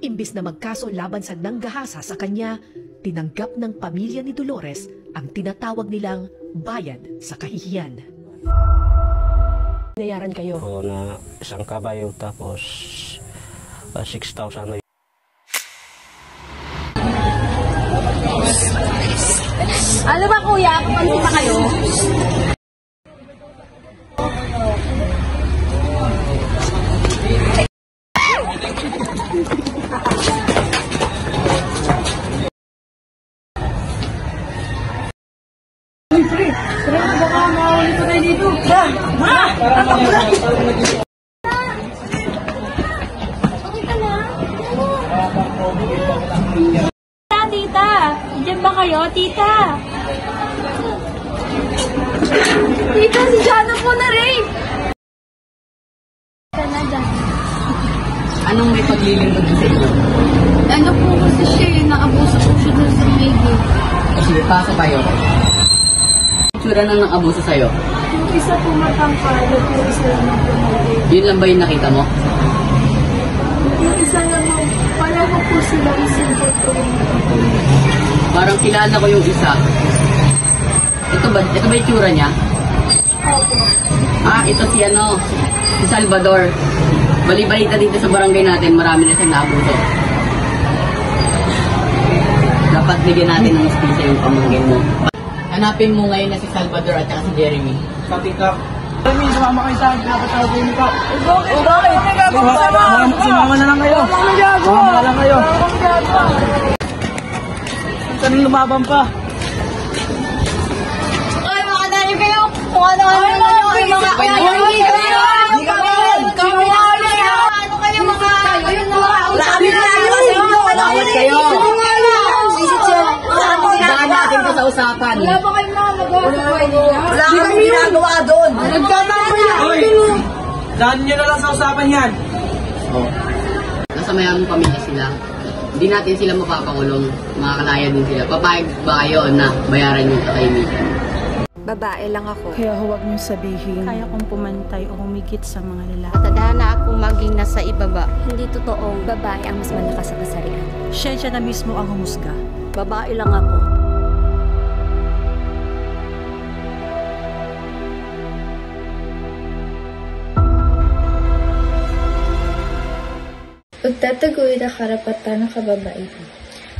Imbis na magkaso laban sa nanggahasa sa kanya, tinanggap ng pamilya ni Dolores ang tinatawag nilang bayad sa kahihiyan. Binayaran kayo? Oo, na isang kabayo tapos 6,000 na. Ano ba kuya? Kumansin pa kayo? Baka mawali pa tayo dito. Tita, diyan ba kayo, tita? Tita, si Jana po na rin. Anong may paglilingkod sa inyo? Ano po kasi siya, naabuso po siya dun sa maybe. Sige, pasok kayo. Itsura na ng abuso sa'yo. Yung isa po matangkad, yung isa naman po mali. Yun lang ba yung nakita mo? Yung isa naman, pareho po sila isang po. Parang kilala ko yung isa. Ito ba yung itsura niya? Opo. Ito si Salvador. Bali-balita dito sa barangay natin, marami na siyang naabuso. Dapat bigyan natin ng hustisya yung pamangkin mo. Hanapin mo ngayon na si Salvador at saka si Jeremy. Pati ka. Jeremy, sumama kayo sa akin. Pinapatawag ko yung ka. Bakit? Sumama na lang kayo. Sumama na lang kayo. Kanang lumaban pa. Ay, mga dali kayo! Kung ano-ano naman yung mga kaya-kaya kayo! Ano kayo mga... Lawat kayo! Saan natin ko sa usapan? Wala pa kayo mga nag-aasaway. Wala kang ginagawa doon! Hoy! Daan nyo na lang sa usapan yan. Nasa mayamang pamilya sila. Hindi natin sila mapapakulong. Makakalaya din sila. Papayag ba kayo na bayaran yung katahimikan? Babae lang ako. Kaya huwag niyong sabihin, Kaya kong pumantay o humigit sa mga lalaki. Tadhana akong maging nasa ibaba. Hindi totoong babae ang mas malakas sa kasarian. siya na mismo ang humusga. Babae lang ako. Pagtataguyod ang karapatan ng kababaihan.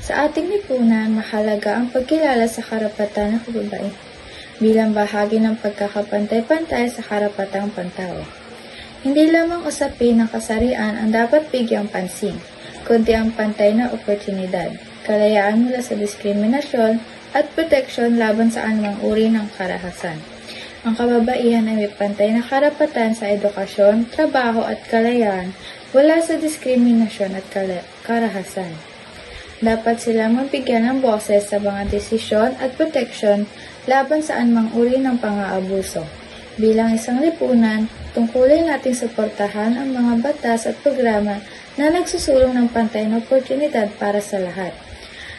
Sa ating lipunan, mahalaga ang pagkilala sa karapatan ng kababaihan bilang bahagi ng pagkakapantay-pantay sa karapatang pantao. Hindi lamang usapin ng kasarian ang dapat bigyang pansin, kundi ang pantay na oportunidad, kalayaan mula sa diskriminasyon at proteksyon laban sa anumang uri ng karahasan. Ang kababaihan ay may pantay na karapatan sa edukasyon, trabaho at kalayaan wala sa diskriminasyon at karahasan. Dapat silang mabigyan ng boses sa mga desisyon at proteksyon laban sa anumang uri ng pang-aabuso. Bilang isang lipunan, tungkulin nating suportahan ang mga batas at programa na nagsusulong ng pantay na oportunidad para sa lahat.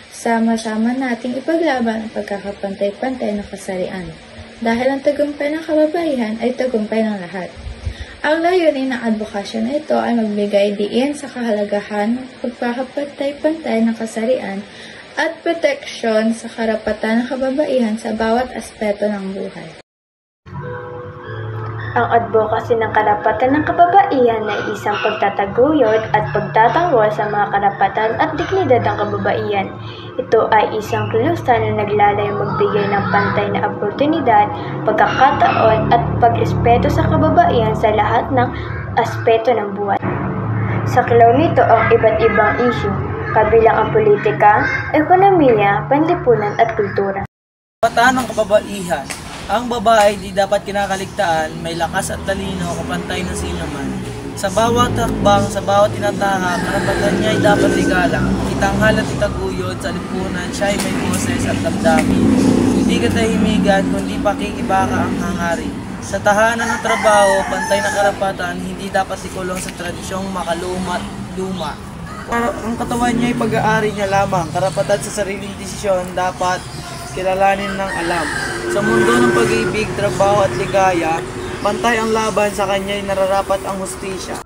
Sama-sama nating ipaglaban ang pagkakapantay-pantay ng kasarian. Dahil ang tagumpay ng kababaihan ay tagumpay ng lahat. Ang layunin ng advokasyon na ito ay magbigay diin sa kahalagahan ng pagkakapantay-pantay ng kasarian at proteksyon sa karapatan ng kababaihan sa bawat aspeto ng buhay. Ang advocacy ng karapatan ng kababaihan ay isang pagtataguyod at pagtatanggol sa mga karapatan at dignidad ng kababaihan. Ito ay isang kilusan na naglalayong magbigay ng pantay na oportunidad, pagkakataon at pag-respeto sa kababaihan sa lahat ng aspeto ng buhay. Sa kilaw nito ang iba't ibang issue, kabilang ang politika, ekonomiya, panlipunan at kultura. Karapatan ng kababaihan. Ang babae di dapat kinakaligtaan, may lakas at talino, kapantay ng sino man. Sa bawat hakbang, sa bawat tinatahak, karapatan niya ay dapat igalang. Itanghal at itaguyod sa lipunan, siya ay may boses at damdamin. Hindi katahimigan, kundi pakikibaka ang hangarin. Sa tahanan ng trabaho, pantay na karapatan, hindi dapat ikulong sa tradisyong makaluma at luma. Ang katawan niya ay pag-aari niya lamang. Karapatan sa sariling desisyon dapat kilalanin ng alam. Sa mundo ng pag-ibig, trabaho at ligaya, pantay ang laban sa kanya ay nararapat ang hustisya.